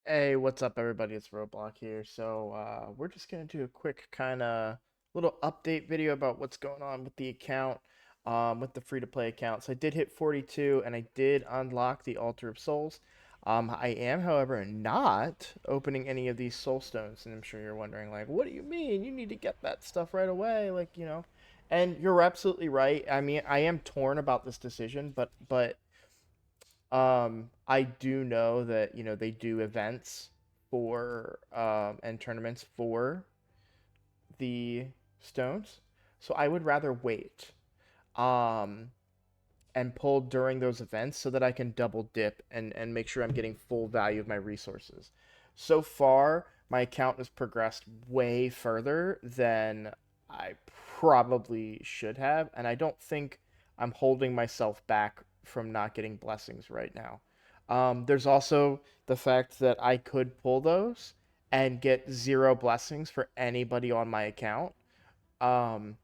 Hey, what's up, everybody? It's Roblox here. We're just gonna do a quick kind of little update video about what's going on with the account, with the free-to-play account. So I did hit 42, and I did unlock the Altar of Souls. I am, however, not opening any of these soul stones, and I'm sure you're wondering, like, what do you mean? You need to get that stuff right away, like. And you're absolutely right. I mean, I am torn about this decision, but I do know that, they do events for and tournaments for the stones. So I would rather wait um and pull during those events so that I can double dip and make sure I'm getting full value of my resources. So far, my account has progressed way further than I probably should have, and I don't think I'm holding myself back from not getting blessings right now. There's also the fact that I could pull those and get zero blessings for anybody on my account. Um,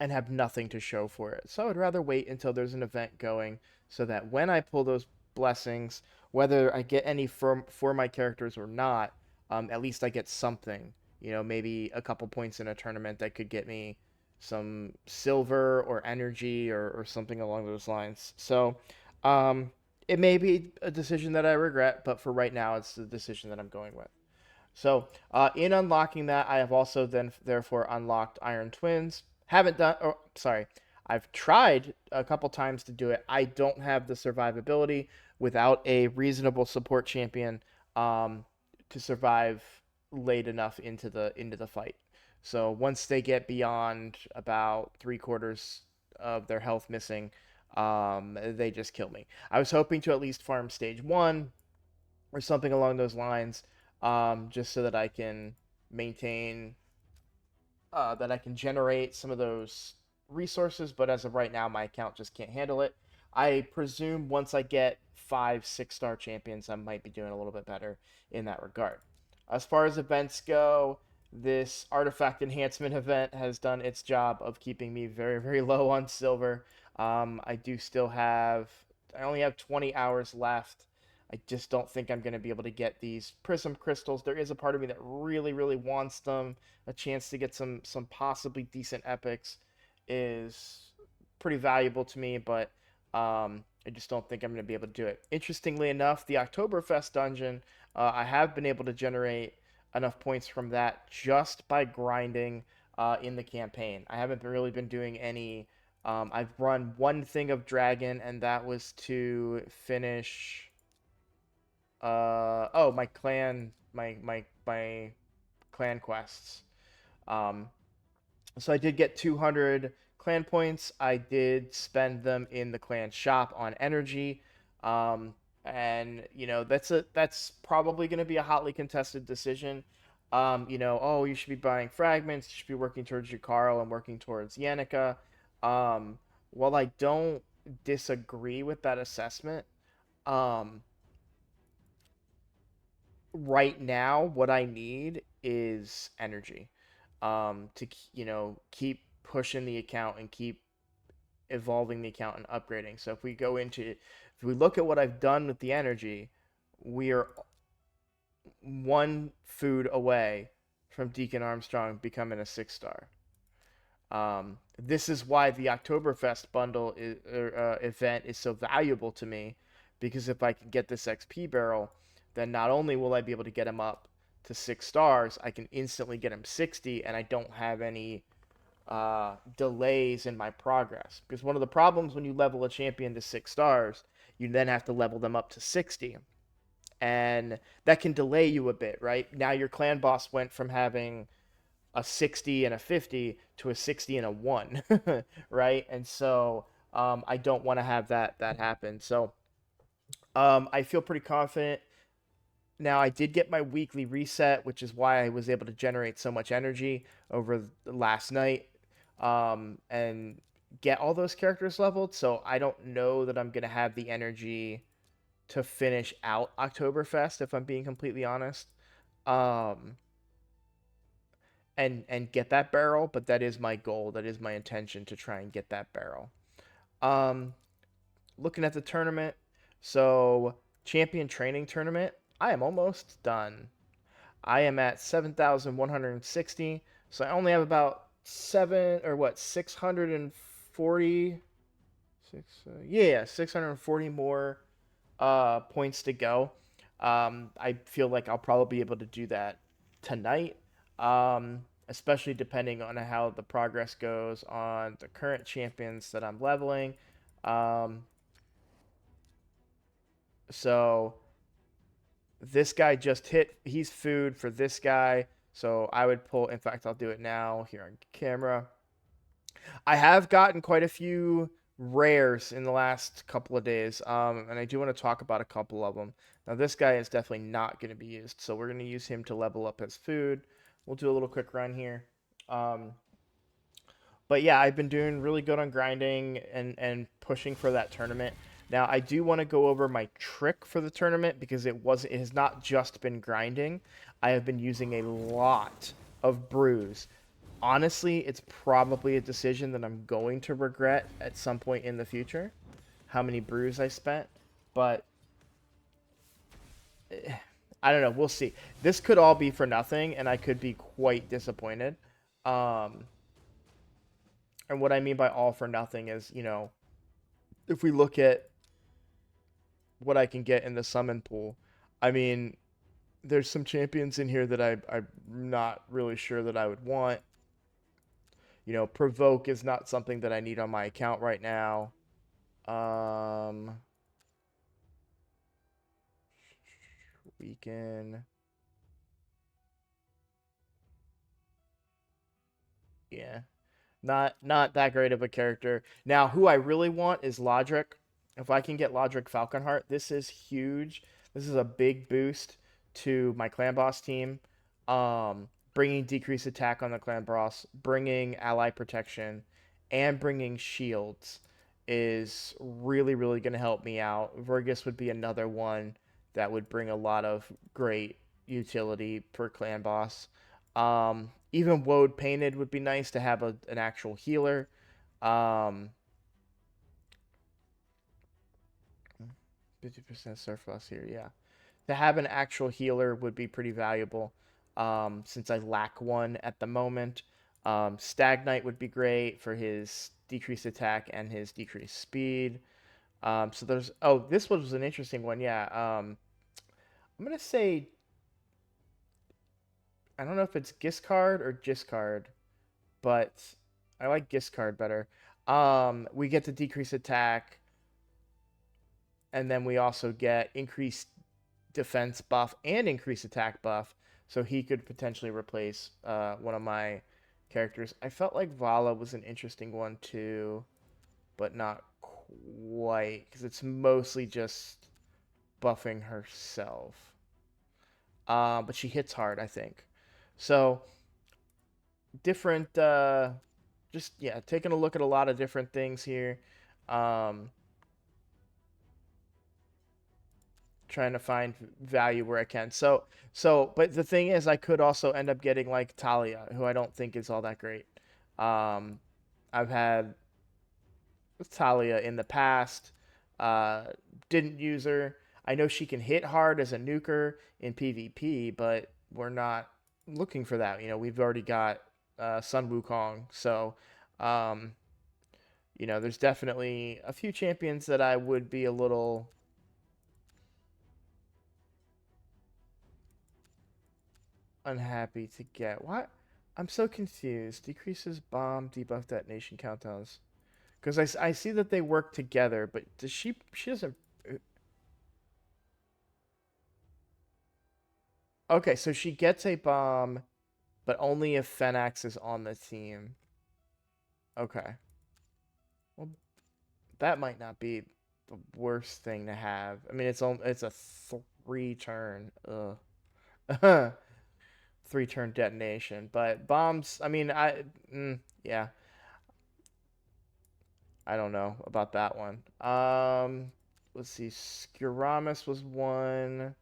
and have nothing to show for it. So I would rather wait until there's an event going so that when I pull those blessings, whether I get any for my characters or not, at least I get something. Maybe a couple points in a tournament that could get me some silver or energy or something along those lines. So it may be a decision that I regret, but for right now, it's the decision that I'm going with. In unlocking that, I have also then therefore unlocked Iron Twins. Haven't done, or sorry, I've tried a couple times to do it. I don't have the survivability without a reasonable support champion um, to survive late enough into the fight. So once they get beyond about three-quarters of their health missing, they just kill me. I was hoping to at least farm stage one or something along those lines, just so that I can maintain, that I can generate some of those resources. But as of right now, my account just can't handle it. I presume once I get five, 6-star champions, I might be doing a little bit better in that regard. As far as events go, this artifact enhancement event has done its job of keeping me very, very low on silver. I do still have, I only have 20 hours left. I just don't think I'm going to be able to get these prism crystals. There is a part of me that really, really wants them. A chance to get some possibly decent epics is pretty valuable to me, but I just don't think I'm going to be able to do it. Interestingly enough, the Oktoberfest dungeon, I have been able to generate enough points from that just by grinding in the campaign. I haven't really been doing any. I've run one thing of dragon, and that was to finish. Oh, my clan quests. Um, so I did get 200 clan points. I did spend them in the clan shop on energy. Um, and that's probably going to be a hotly contested decision. Oh, you should be buying fragments. You should be working towards Jakaro and working towards Yannicka. Um, while I don't disagree with that assessment, um, right now what I need is energy, to keep pushing the account and keep evolving the account and upgrading. So if we look at what I've done with the energy, we are one food away from Deacon Armstrong becoming a 6-star. This is why the Oktoberfest event is so valuable to me, because if I can get this XP barrel, then not only will I be able to get him up to 6 stars, I can instantly get him 60, and I don't have any delays in my progress. Because one of the problems when you level a champion to 6 stars, you then have to level them up to 60, and that can delay you a bit, right? Now your clan boss went from having a 60 and a 50 to a 60 and a 1, right? And so I don't want to have that happen. So I feel pretty confident. Now, I did get my weekly reset, which is why I was able to generate so much energy over the last night, and get all those characters leveled. So I don't know that I'm going to have the energy to finish out Oktoberfest, if I'm being completely honest. Um, and get that barrel, but that is my goal. That is my intention, to try and get that barrel. Um, Looking at the tournament, so champion training tournament, I am almost done. I am at 7,160. So I only have about 640 640 more points to go. I feel like I'll probably be able to do that tonight, especially depending on how the progress goes on the current champions that I'm leveling. Um, so this guy just hit, he's food for this guy. So I would pull, in fact, I'll do it now here on camera. I have gotten quite a few rares in the last couple of days, and I do want to talk about a couple of them. Now, this guy is definitely not going to be used, so we're going to use him to level up his food. We'll do a little quick run here. Um, but yeah, I've been doing really good on grinding and pushing for that tournament. Now, I do want to go over my trick for the tournament because it has not just been grinding. I have been using a lot of brews. Honestly, it's probably a decision that I'm going to regret at some point in the future, how many brews I spent. But I don't know. We'll see. This could all be for nothing, and I could be quite disappointed. Um, and what I mean by all for nothing is, if we look at what I can get in the summon pool, I mean, there's some champions in here that I'm not really sure that I would want. Provoke is not something that I need on my account right now. Weaken. Yeah. Not that great of a character. Now, who I really want is Lodric. If I can get Lodric Falconheart, this is huge. This is a big boost to my clan boss team. Bringing decreased attack on the clan boss, bringing ally protection, and bringing shields is really, really going to help me out. Vergus would be another one that would bring a lot of great utility per clan boss. Even Woad Painted would be nice to have an actual healer. 50% surplus here, yeah. To have an actual healer would be pretty valuable, since I lack one at the moment. Stag Knight would be great for his decreased attack and his decreased speed. So there's, oh, this was an interesting one, yeah. I'm gonna say, I don't know if it's Giscard or Giscard, but I like Giscard better. We get the decreased attack, and then we also get increased defense buff and increased attack buff, so he could potentially replace one of my characters. I felt like Vala was an interesting one too, but not quite, because it's mostly just buffing herself. But she hits hard, I think. So different, just yeah, taking a look at a lot of different things here. Um, Trying to find value where I can. But the thing is, I could also end up getting like Talia, who I don't think is all that great. Um, I've had Talia in the past. Uh, didn't use her. I know she can hit hard as a nuker in PvP, but we're not looking for that. We've already got Sun Wukong, so um, there's definitely a few champions that I would be a little unhappy to get. What? I'm so confused. Decreases bomb, debuff detonation countdowns. Because I see that they work together, but does she doesn't. Okay, so she gets a bomb, but only if Fenax is on the team. Okay. Well, that might not be the worst thing to have. I mean, it's a 3-turn. Ugh. 3-turn detonation, but bombs. I mean, yeah. I don't know about that one. Let's see. Skiramis was one.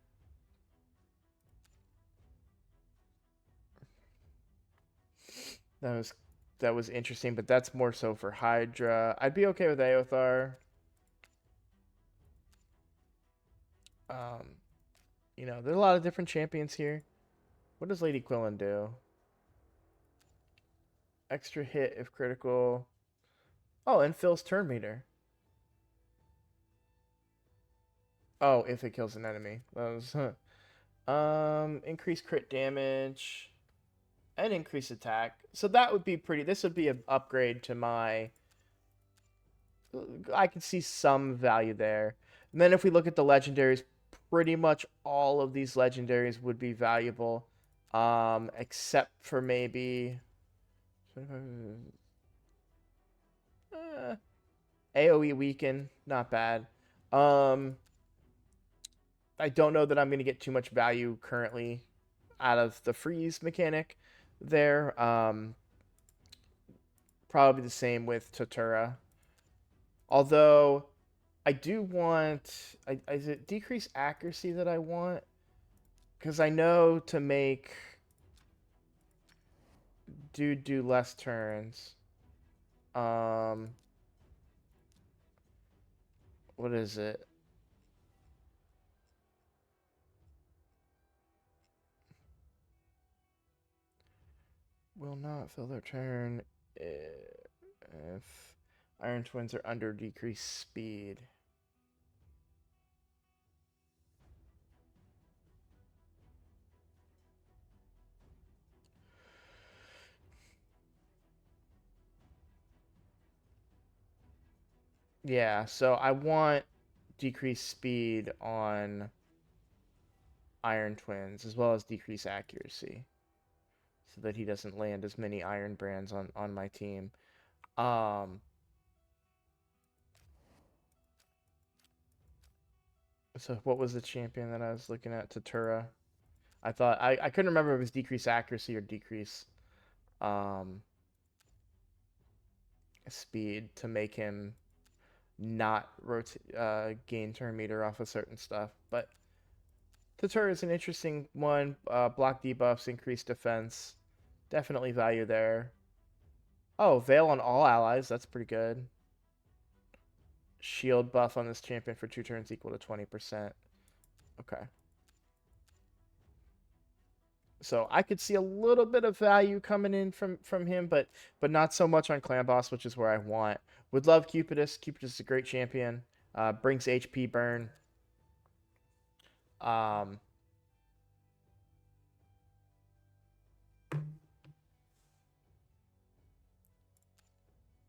That was that was interesting, but that's more so for Hydra. I'd be okay with Aothar. Um, You know, there's a lot of different champions here. What does Lady Quillen do? Extra hit if critical. Oh, and fills turn meter. Oh, if it kills an enemy. Those. Increase crit damage and increase attack. So that would be pretty. This would be an upgrade to my. I can see some value there. And then if we look at the legendaries, pretty much all of these legendaries would be valuable, except for maybe AoE weaken, not bad. I don't know that I'm going to get too much value currently out of the freeze mechanic there. Probably the same with Totura. Although I do want, is it decrease accuracy that I want? Because I know to make do less turns. What is it? Will not fill their turn if Iron Twins are under decreased speed. Yeah, so I want decreased speed on Iron Twins as well as decreased accuracy so that he doesn't land as many Iron Brands on my team. So what was the champion that I was looking at? Totura. I thought I couldn't remember if it was decrease accuracy or decrease um speed to make him not gain turn meter off of certain stuff. But Totura is an interesting one. Block debuffs, increased defense. Definitely value there. Oh, Veil on all allies. That's pretty good. Shield buff on this champion for 2 turns equal to 20%. Okay. So I could see a little bit of value coming in from him, but not so much on Clan Boss, which is where I want. Would love Cupidus. Cupidus is a great champion. Brings HP burn. Um,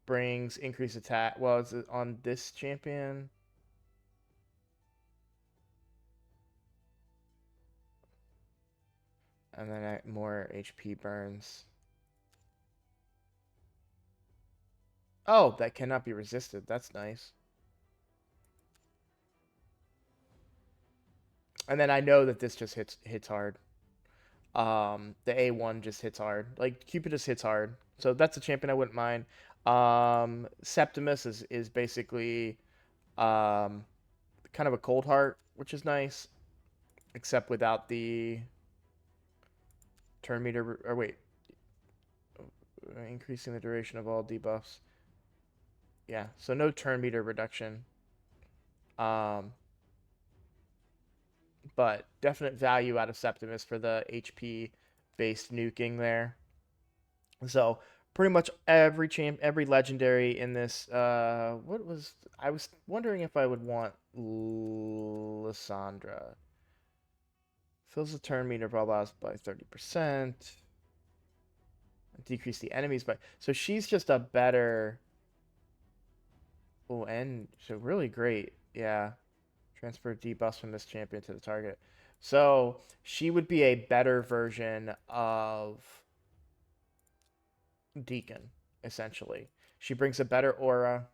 brings increased attack. Well, is it on this champion? And then more HP burns. Oh, that cannot be resisted. That's nice. And then I know that this just hits hard. The A1 just hits hard. Like Cupidus hits hard. So that's a champion I wouldn't mind. Septimus is basically kind of a cold heart, which is nice, except without the turn meter. Or wait, increasing the duration of all debuffs. Yeah, so no turn meter reduction. But definite value out of Septimus for the HP based nuking there. So pretty much every legendary in this. What was I was wondering if I would want Lissandra. Fills the turn meter blah blah by 30%. Decrease the enemies by. So she's just a better. Oh, and so really great. Yeah. Transfer debuffs from this champion to the target. So she would be a better version of Deacon, essentially. She brings a better aura.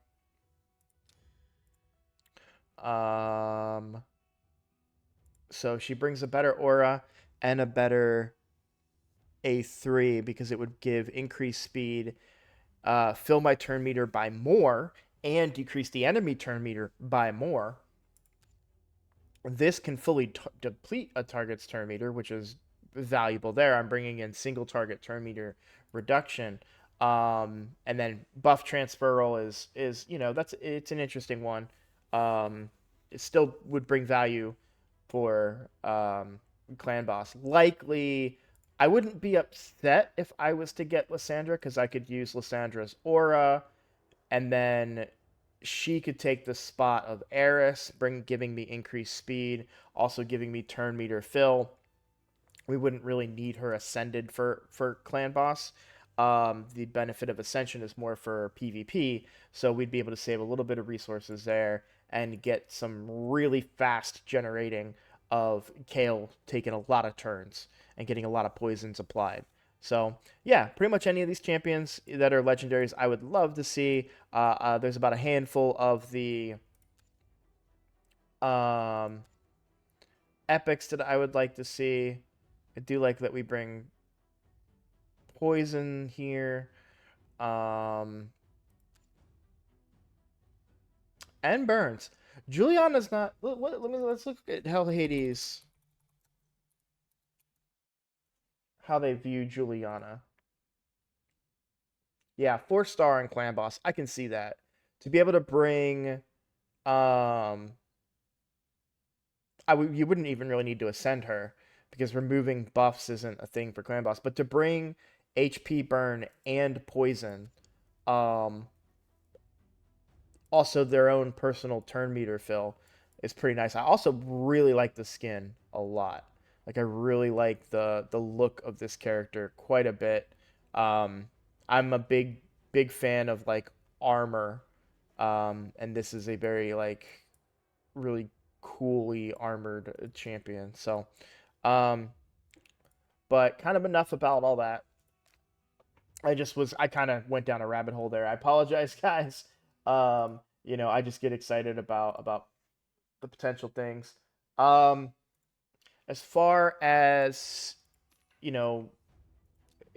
So she brings a better aura and a better A3 because it would give increased speed, fill my turn meter by more, and decrease the enemy turn meter by more. This can fully deplete a target's turn meter, which is valuable there. I'm bringing in single target turn meter reduction. And then buff transferal is it's an interesting one. It still would bring value for Clan Boss. Likely, I wouldn't be upset if I was to get Lysandra because I could use Lysandra's aura, and then she could take the spot of Eris, giving me increased speed, also giving me turn meter fill. We wouldn't really need her ascended for Clan Boss. The benefit of Ascension is more for PvP, so we'd be able to save a little bit of resources there and get some really fast generating of Kale taking a lot of turns and getting a lot of poisons applied. So yeah, pretty much any of these champions that are legendaries, I would love to see. There's about a handful of the um, epics that I would like to see. I do like that we bring poison here. Um, and Burns. Juliana's not. Let's look at how Hades, how they view Juliana. Yeah, 4-star and clan boss. I can see that. To be able to bring, you wouldn't even really need to ascend her because removing buffs isn't a thing for clan boss. But to bring HP burn and poison, um, also their own personal turn meter fill is pretty nice. I also really like the skin a lot. Like I really like the look of this character quite a bit. Um, I'm a big fan of like armor, and this is a very like really coolly armored champion. So, um, but kind of enough about all that. I kind of went down a rabbit hole there. I apologize, guys. I just get excited about the potential things. Um, as far as, you know,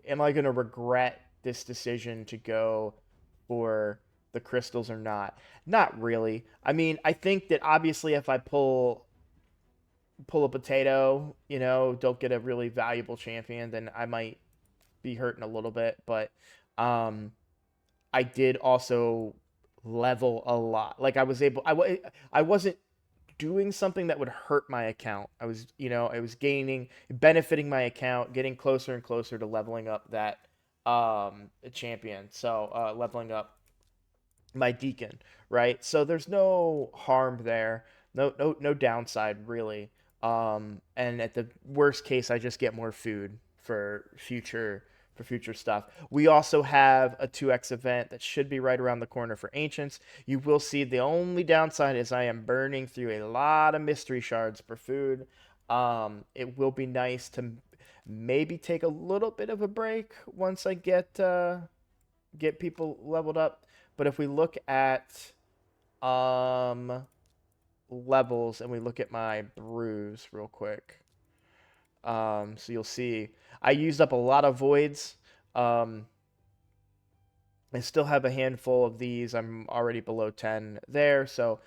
am I going to regret this decision to go for the crystals or not? Not really. I mean, I think that obviously if I pull a potato, don't get a really valuable champion, then I might be hurting a little bit, but um I did also level a lot. Like I wasn't doing something that would hurt my account. I was gaining, benefiting my account, getting closer and closer to leveling up that champion. So, leveling up my deacon, right? So there's no harm there. No downside really. And at the worst case I just get more food for future stuff. We also have a 2x event that should be right around the corner for Ancients. You will see the only downside is I am burning through a lot of mystery shards for food. It will be nice to maybe take a little bit of a break once I get people leveled up. But if we look at um levels and we look at my brews real quick, so you'll see I used up a lot of voids. Um, I still have a handful of these. I'm already below 10 there, so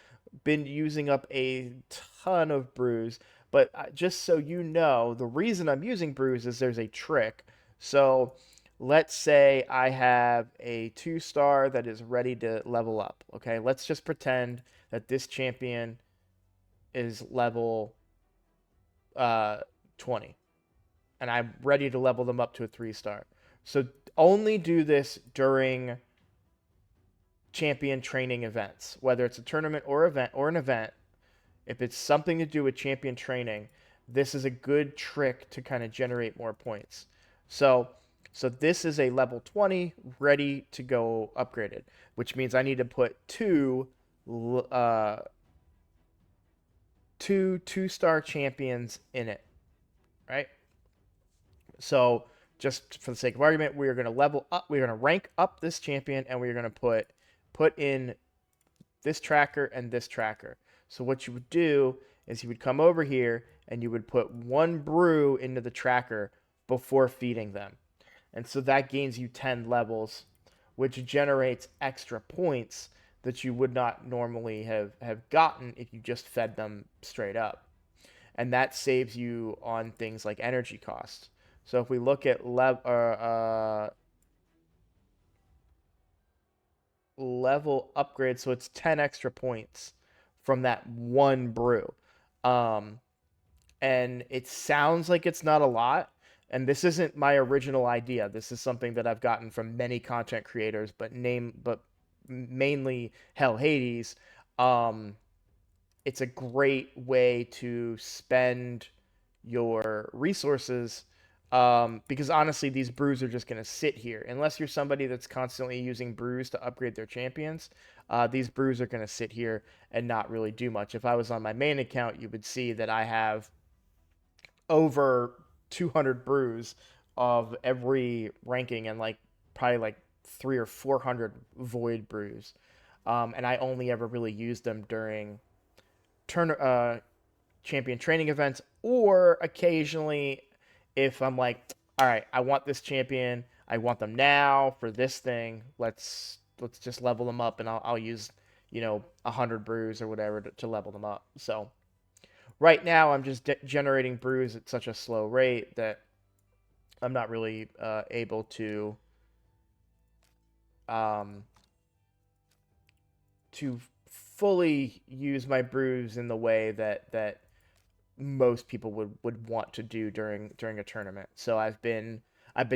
been using up a ton of brews. But just so you know, the reason I'm using brews is there's a trick. So let's say I have a 2-star that is ready to level up. Okay, let's just pretend that this champion is level uh, 20, and I'm ready to level them up to a 3-star. So only do this during champion training events, whether it's a tournament or an event. If it's something to do with champion training, this is a good trick to kind of generate more points. So so this is a level 20 ready to go upgraded, which means I need to put uh two 2-star champions in it, right? So just for the sake of argument, we are going to level up, we're going to rank up this champion, and we're going to put in this tracker and this tracker. So what you would do is you would come over here and you would put 1 brew into the tracker before feeding them. And so that gains you 10 levels, which generates extra points that you would not normally have gotten if you just fed them straight up. And that saves you on things like energy costs. So if we look at level upgrade, so it's 10 extra points from that 1 brew. Um, And it sounds like it's not a lot. And this isn't my original idea. This is something that I've gotten from many content creators, but mainly Hell Hades. Um, it's a great way to spend your resources, because honestly, these brews are just going to sit here. Unless you're somebody that's constantly using brews to upgrade their champions, these brews are going to sit here and not really do much. If I was on my main account, you would see that I have over 200 brews of every ranking, and like probably like 300 or 400 void brews. And I only ever really use them during turn champion training events, or occasionally if I'm like, all right, I want this champion, I want them now for this thing. Let's just level them up, and I'll use 100 brews or whatever to level them up. So right now I'm just generating brews at such a slow rate that I'm not really able um, to fully use my brews in the way that most people would want to do during a tournament. So I've been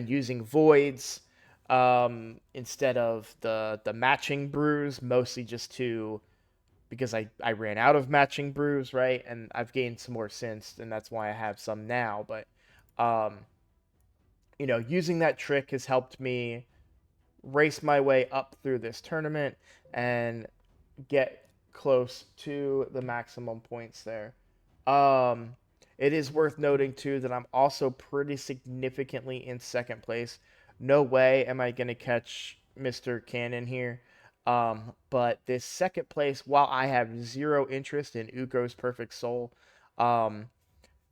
using voids instead of the matching brews, mostly just to because I ran out of matching brews, right? And I've gained some more since, and that's why I have some now. But um, using that trick has helped me race my way up through this tournament and get close to the maximum points there. Um, it is worth noting too that I'm also pretty significantly in second place. No way am I gonna catch Mr. Cannon here. But this second place, while I have zero interest in Uko's Perfect Soul, um,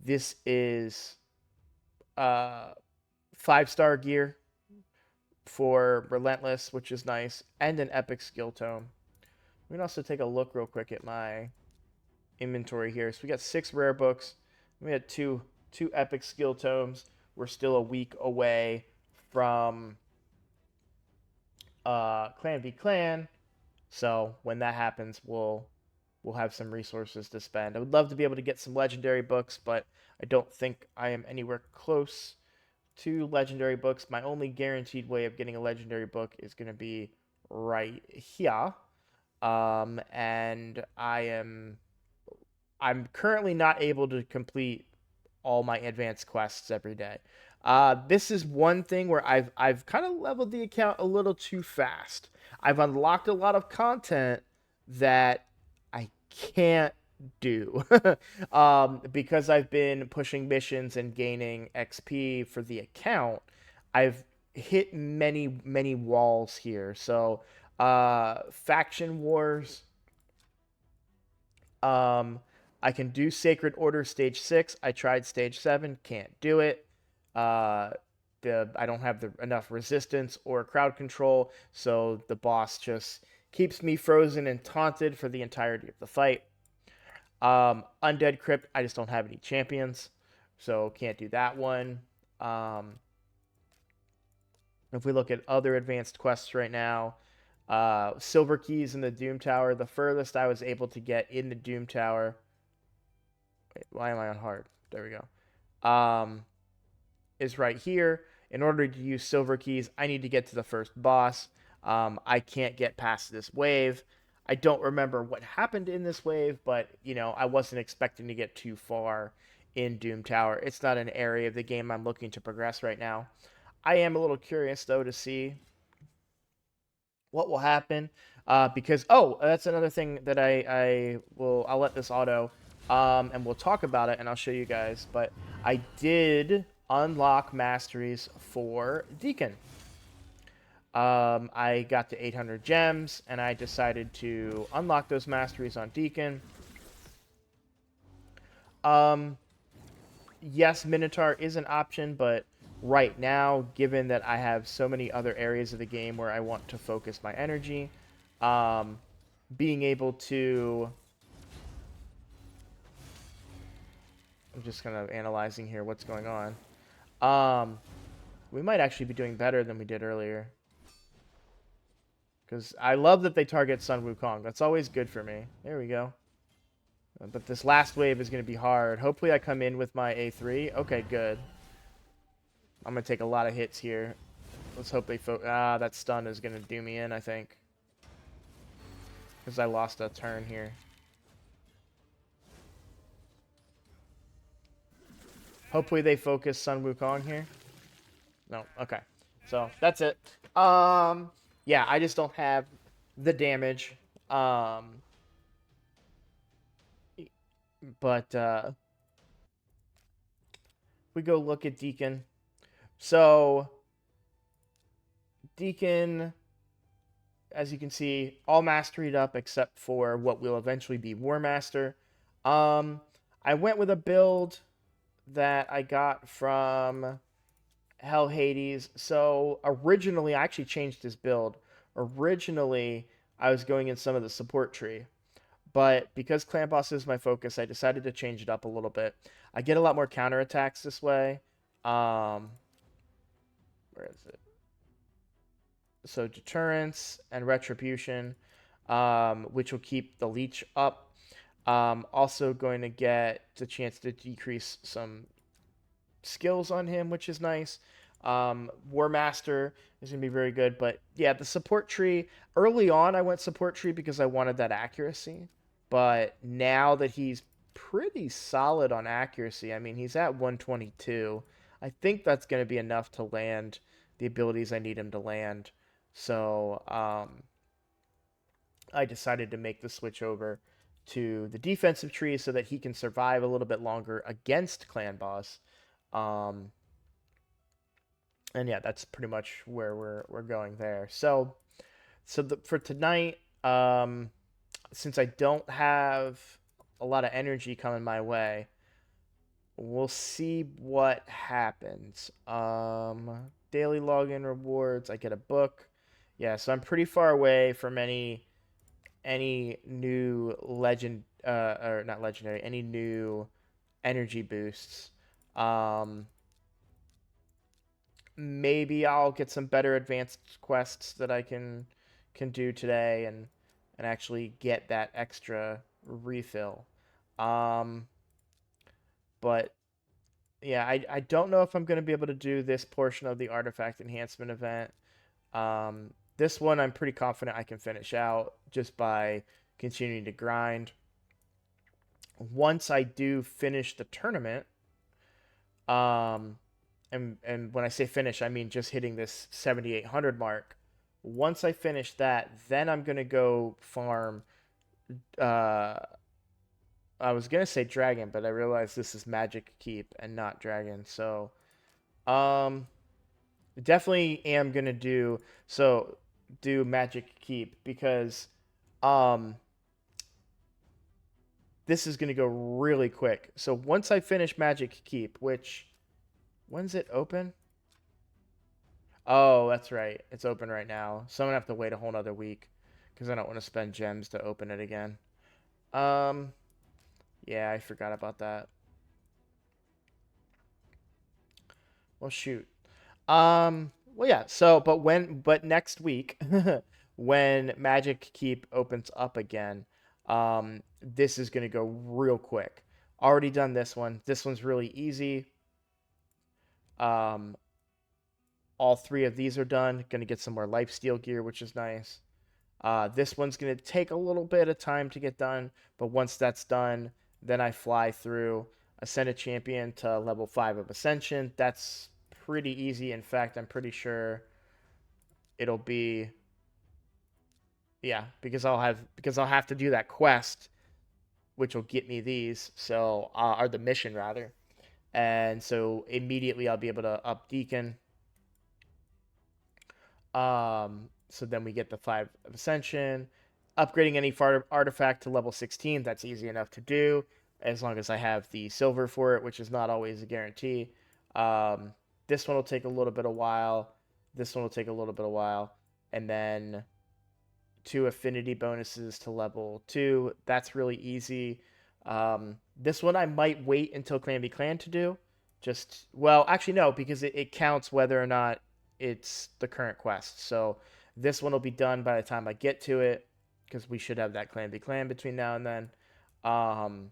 this is uh 5-star gear for Relentless, which is nice, and an epic skill tome. We can also take a look real quick at my inventory here. So we got 6 rare books. We had two epic skill tomes. We're still a week away from Clan v Clan. So when that happens, we'll have some resources to spend. I would love to be able to get some legendary books, but I don't think I am anywhere close to legendary books. My only guaranteed way of getting a legendary book is going to be right here. And I'm currently not able to complete all my advanced quests every day. This is one thing where I've kind of leveled the account a little too fast. I've unlocked a lot of content that I can't do because I've been pushing missions and gaining XP for the account. I've hit many walls here. So faction wars. Um, I can do Sacred Order stage 6. I tried stage 7, can't do it. Uh, I don't have enough resistance or crowd control, so the boss just keeps me frozen and taunted for the entirety of the fight. Undead Crypt, I just don't have any champions, so can't do that one. If we look at other advanced quests right now, Silver Keys in the Doom Tower, the furthest I was able to get in the Doom Tower. Wait, why am I on hard? There we go. Is right here. In order to use Silver Keys, I need to get to the first boss. I can't get past this wave. I don't remember what happened in this wave, but I wasn't expecting to get too far in Doom Tower. It's not an area of the game I'm looking to progress right now. I am a little curious though to see what will happen, because that's another thing that I'll let this auto, and we'll talk about it and I'll show you guys. But I did unlock masteries for Deacon. I got to 800 gems and I decided to unlock those masteries on Deacon. Yes, Minotaur is an option, but right now, given that I have so many other areas of the game where I want to focus my energy, being able to... I'm just kind of analyzing here what's going on. We might actually be doing better than we did earlier. Because I love that they target Sun Wukong. That's always good for me. There we go. But this last wave is going to be hard. Hopefully I come in with my A3. Okay, good. I'm going to take a lot of hits here. Let's hope they that stun is going to do me in, I think. Because I lost a turn here. Hopefully they focus Sun Wukong here. No, okay. So that's it. Yeah, I just don't have the damage. But we go look at Deacon. So Deacon, as you can see, all masteried up except for what will eventually be War Master. I went with a build that I got from Hell Hades. So originally, I actually changed this build. Originally, I was going in some of the support tree. But because Clan Boss is my focus, I decided to change it up a little bit. I get a lot more counterattacks this way. Where is it? So Deterrence and Retribution, which will keep the leech up. Also going to get the chance to decrease some skills on him, which is nice. War Master is going to be very good. But yeah, the support tree, early on I went support tree because I wanted that accuracy. But now that he's pretty solid on accuracy, I mean, he's at 122. I think that's going to be enough to land the abilities I need him to land. So I decided to make the switch over to the defensive tree so that he can survive a little bit longer against Clan Boss. And yeah, that's pretty much where we're going there. So for tonight, since I don't have a lot of energy coming my way, we'll see what happens. Daily login rewards. I get a book. Yeah, so I'm pretty far away from any new legend or not legendary, any new energy boosts. Maybe I'll get some better advanced quests that I can do today and actually get that extra refill. But yeah, I don't know if I'm going to be able to do this portion of the artifact enhancement event. This one I'm pretty confident I can finish out just by continuing to grind. Once I do finish the tournament, and when I say finish, I mean just hitting this 7,800 mark. Once I finish that, then I'm gonna go farm. Uh, I was gonna say dragon, but I realized this is Magic Keep and not dragon. So, um, definitely am gonna do Magic Keep because, um, this is gonna go really quick. So once I finish Magic Keep, which when's it open? Oh, that's right. It's open right now. So I'm gonna have to wait a whole nother week because I don't want to spend gems to open it again. Um, yeah, I forgot about that. Well, shoot. Well, yeah. So, but next week, when Magic Keep opens up again, this is gonna go real quick. Already done this one. This one's really easy. Um, all three of these are done. Gonna get some more lifesteal gear, which is nice. This one's going to take a little bit of time to get done, but once that's done, then I fly through Ascend a Champion to level 5 of Ascension. That's pretty easy. In fact, I'm pretty sure it'll be, yeah, because I'll have to do that quest, which will get me these, so or the mission rather. And so immediately I'll be able to up Deacon. So then we get the 5 of Ascension. Upgrading any artifact to level 16, that's easy enough to do, as long as I have the silver for it, which is not always a guarantee. This one will take a little bit of while. This one will take a little bit of while. And then 2 affinity bonuses to level 2. That's really easy. This one I might wait until Clan v Clan to do. Well, actually, no, because it counts whether or not it's the current quest. So this one will be done by the time I get to it, because we should have that Clan v Clan between now and then. Um,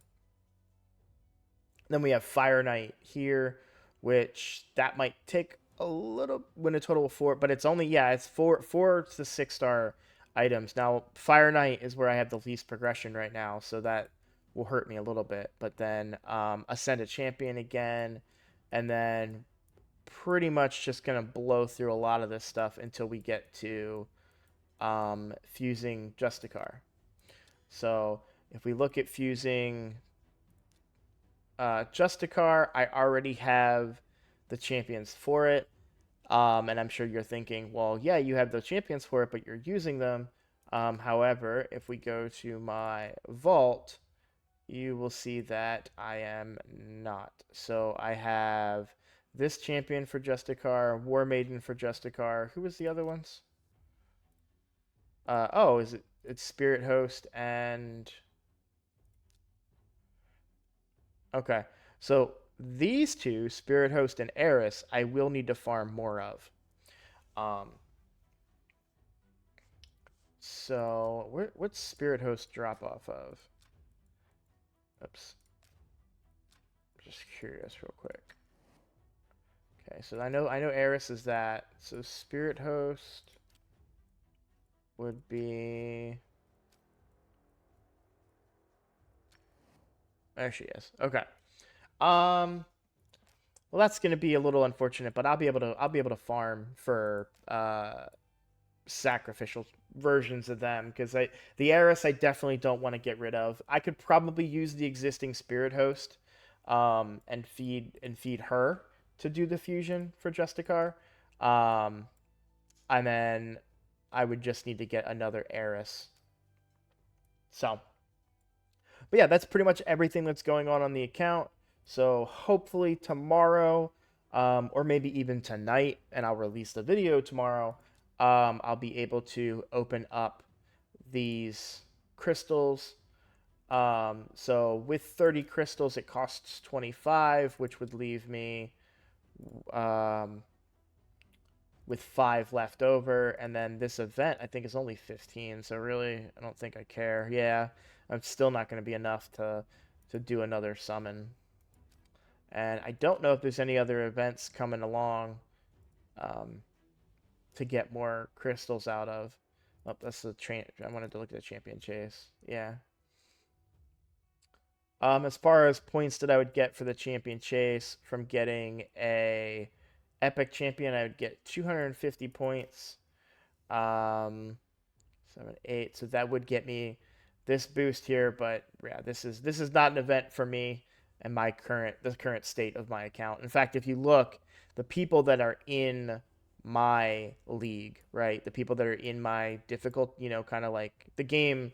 then we have Fire Knight here, which that might take a little win a total of 4, but it's only it's 4 to 6-star items. Now Fire Knight is where I have the least progression right now, so that will hurt me a little bit. But then Ascend a Champion again, and then pretty much just gonna blow through a lot of this stuff until we get to fusing Justicar. So if we look at fusing Justicar, I already have the champions for it. And I'm sure you're thinking, well, yeah, you have the champions for it, but you're using them. However, if we go to my vault, you will see that I am not. So I have this champion for Justicar, War Maiden for Justicar. Who was the other ones? Oh, it's Spirit Host and okay. So these two, Spirit Host and Eris, I will need to farm more of. Um, so what's Spirit Host drop off of? Oops. Just curious real quick. Okay, so I know Eris is that. So Spirit Host would be there she is. Okay. Um well that's gonna be a little unfortunate, but I'll be able to farm for sacrificial versions of them because the Eris I definitely don't want to get rid of. I could probably use the existing Spirit Host and feed her to do the fusion for Justicar. Um, and then I would just need to get another Eris. So, but yeah, that's pretty much everything that's going on the account. So hopefully tomorrow, or maybe even tonight, and I'll release the video tomorrow. I'll be able to open up these crystals. So with 30 crystals, it costs 25, which would leave me um, with 5 left over. And then this event, I think, is only 15. So really, I don't think I care. Yeah, I'm still not going to be enough to do another summon. And I don't know if there's any other events coming along um, to get more crystals out of. Oh, that's the train. I wanted to look at the champion chase. Yeah. As far as points that I would get for the champion chase from getting a epic champion, I would get 250 points. 7, 8. So that would get me this boost here, but yeah, this is not an event for me and the current state of my account. In fact, if you look, the people that are in my league, right? The people that are in my difficult, kind of like the game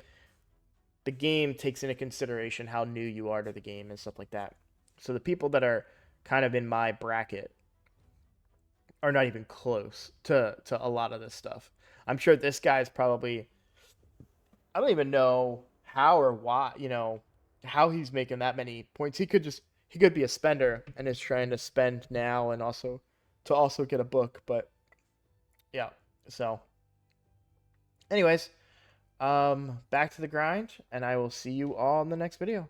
takes into consideration how new you are to the game and stuff like that. So the people that are kind of in my bracket are not even close to a lot of this stuff. I'm sure this guy's probably I don't even know how or why, how he's making that many points. He could be a spender and is trying to spend now and also get a book, but yeah. So anyways, back to the grind and I will see you all in the next video.